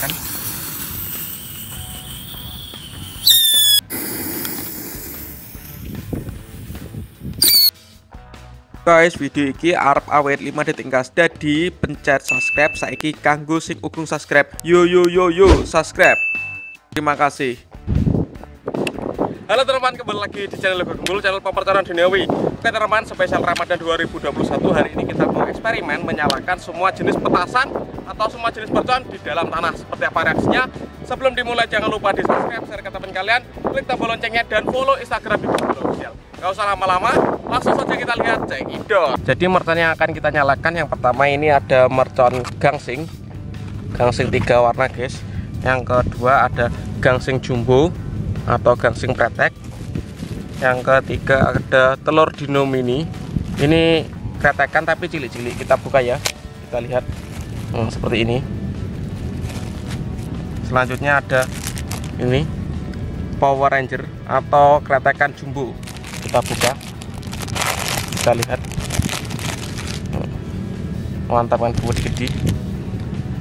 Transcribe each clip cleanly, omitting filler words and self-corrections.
nyalakan. Guys, video iki arep awet 5 detik gas. Dadi pencet subscribe saiki kanggo sing urung subscribe. Yo subscribe. Terima kasih. Halo teman-teman, kembali lagi di channel Lego Gembul, channel pepercayaan duniawi. Oke teman-teman, spesial Ramadan 2021 hari ini kita mau eksperimen menyalakan semua jenis petasan atau semua jenis mercon di dalam tanah. Seperti apa reaksinya? Sebelum dimulai jangan lupa di subscribe, share ke teman kalian, klik tombol loncengnya dan follow Instagram Lego Gembul official. Gak usah lama-lama, langsung saja kita lihat cekidot. Jadi mercon yang akan kita nyalakan yang pertama ini ada mercon gangsing 3 warna guys. Yang kedua ada gangsing jumbo atau gangsing pretek. Yang ketiga ada telur dino mini. Ini kretekan tapi cilik-cilik. Kita buka ya, kita lihat seperti ini. Selanjutnya ada ini Power Ranger atau kretekan jumbo. Kita buka, kita lihat. Mantap kan, buat gede.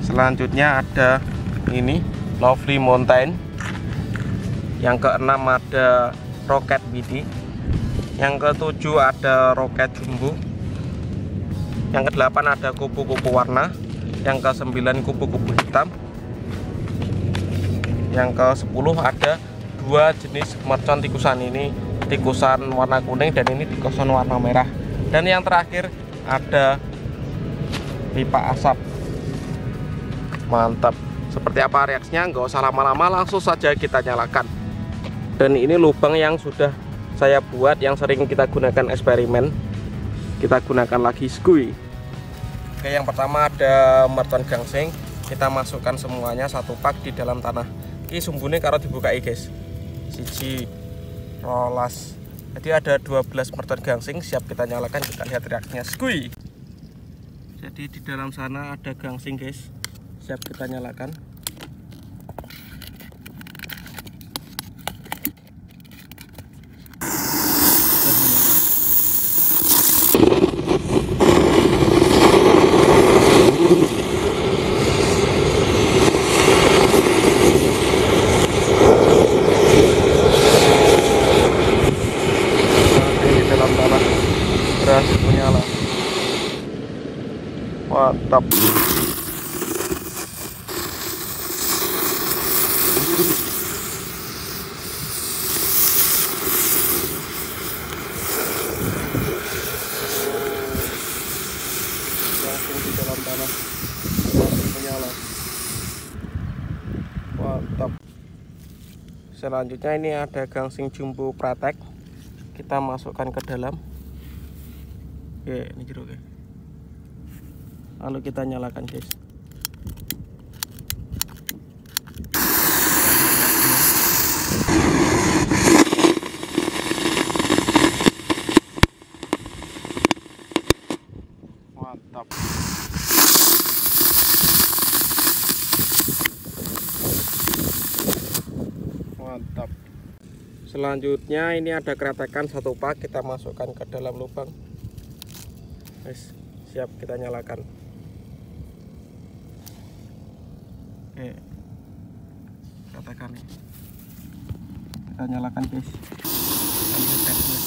Selanjutnya ada ini Lovely Mountain. Yang keenam ada Rocket Midi. Yang ketujuh ada Rocket Jumbo. Yang kedelapan ada kupu-kupu warna. Yang ke-9 kupu-kupu hitam. Yang ke-10 ada dua jenis mercon tikusan, ini tikusan warna kuning dan ini tikusan warna merah. Dan yang terakhir ada pipa asap. Mantap. Seperti apa reaksinya? Nggak usah lama-lama, langsung saja kita nyalakan. Dan ini lubang yang sudah saya buat, yang sering kita gunakan eksperimen. Kita gunakan lagi skui. Oke, yang pertama ada mercon gangsing. Kita masukkan semuanya satu pak di dalam tanah. Ini sumbune karo dibukai guys. Siji rolas. Jadi ada 12 mercon gangsing siap kita nyalakan. Kita lihat reaksinya skui. Jadi di dalam sana ada gangsing guys, siap kita nyalakan. Berhasil menyala. Mantap. Langsung di dalam tanah berhasil menyala. Mantap. Selanjutnya ini ada gangsing jumbo pratek. Kita masukkan ke dalam. Oke, ini jeruk ya. Lalu kita nyalakan guys. Mantap. Mantap. Selanjutnya ini ada kretekan satu pak, kita masukkan ke dalam lubang. Guys, siap kita nyalakan. Katakan nih, kita nyalakan guys. Kita lihat tesnya.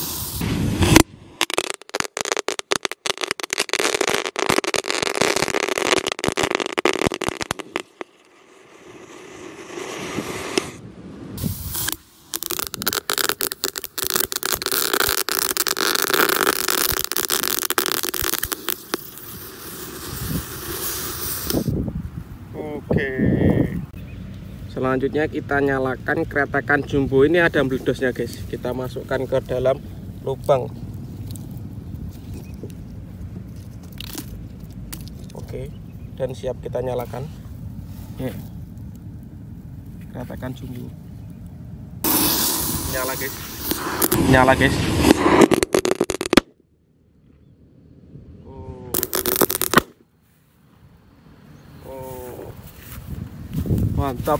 Oke, selanjutnya kita nyalakan kretekan jumbo. Ini ada meledosnya guys, kita masukkan ke dalam lubang. Oke, dan siap kita nyalakan. Kretekan jumbo nyala guys, nyala guys. Mantap.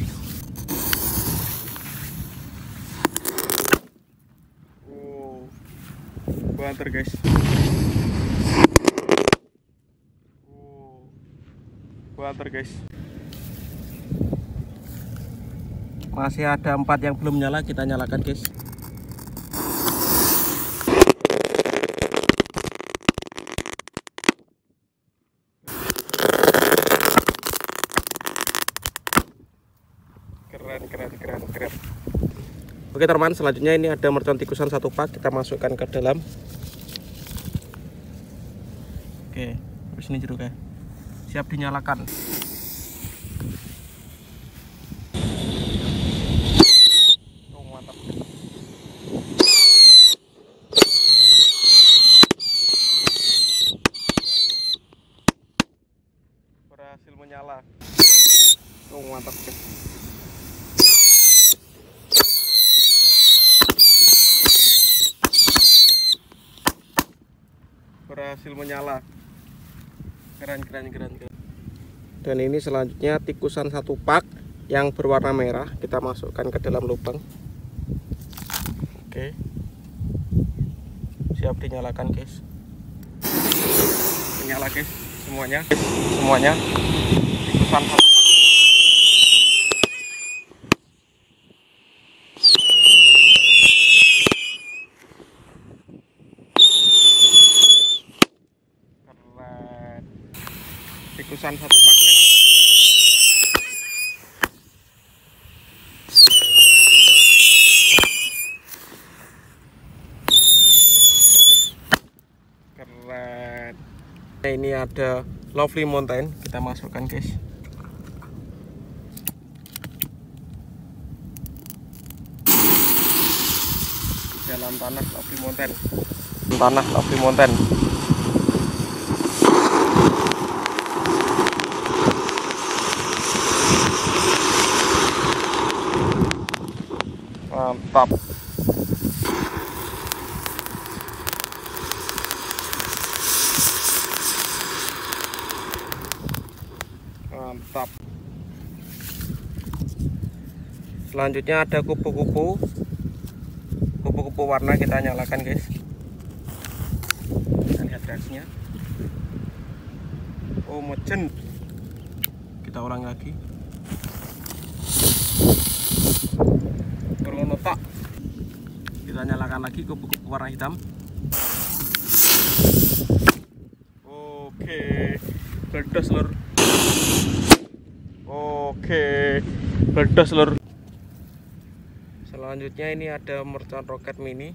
Banter guys. Banter guys. Masih ada 4 yang belum nyala, kita nyalakan guys. Keren. Oke teman, selanjutnya ini ada mercon tikusan 1 pak, kita masukkan ke dalam. Oke, terus ini jeruknya siap dinyalakan. Mantap. Berhasil menyala. Mantap. Berhasil menyala. Keren. Dan ini selanjutnya tikusan 1 pak yang berwarna merah, kita masukkan ke dalam lubang. Oke, siap dinyalakan guys. Menyala guys, semuanya tikusan 1 pak. Tikusan 1 pak merah. Keren. Ini ada Lovely Mountain, kita masukkan guys. Dalam tanah Lovely Mountain. Mantap. Selanjutnya ada kupu-kupu warna, kita nyalakan guys. Kita lihat reaksinya. Oh, mecen. Kita ulang lagi. Berlonotak. Kita nyalakan lagi kupu-kupu warna hitam. Oke, meledos lur. Selanjutnya ini ada mercon roket mini,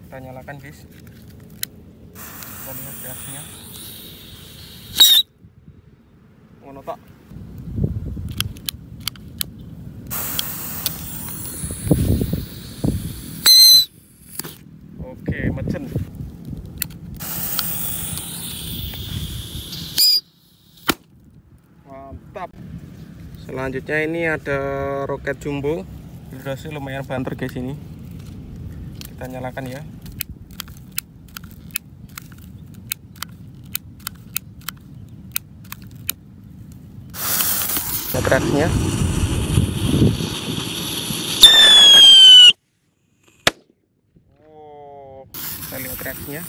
kita nyalakan guys. Kita lihat gasnya. Monotok. Oke, mecen. Mantap. Selanjutnya ini ada roket jumbo, durasi lumayan banter guys ini. Kita nyalakan ya. Lihat reaksinya. Kita lihat reaksinya.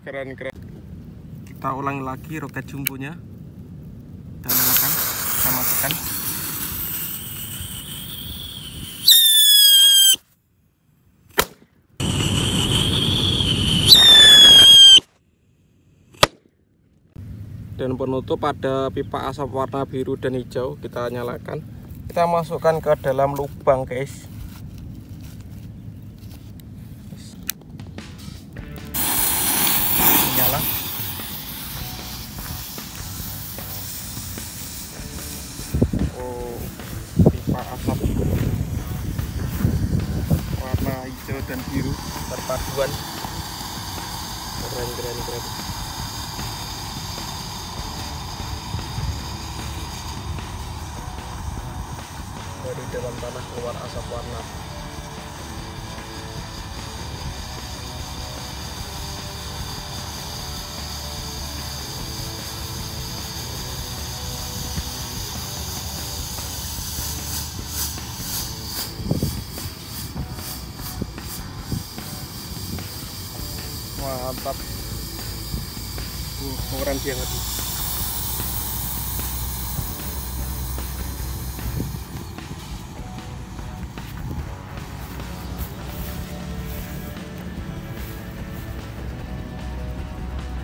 Keren. Kita ulangi lagi roket jumbonya. Kita nyalakan, kita masukkan. Dan penutup ada pipa asap warna biru dan hijau, kita nyalakan. Kita masukkan ke dalam lubang guys. Nyala. Oh, pipa asap warna hijau dan biru perpaduan. Keren. Dari dalam tanah keluar asap warna. Mantap. Poweran banget.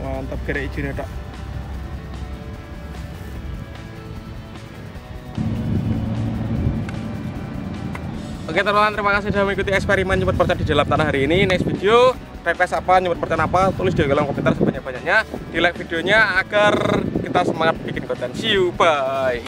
Mantap gerak izinnya tak. Oke teman-teman, terima kasih sudah mengikuti eksperimen nyebut percan di dalam tanah hari ini. Next video request apa, nyebut percan apa, tulis di kolom komentar sebanyak-banyaknya. Di like videonya agar kita semangat bikin konten. See you, bye.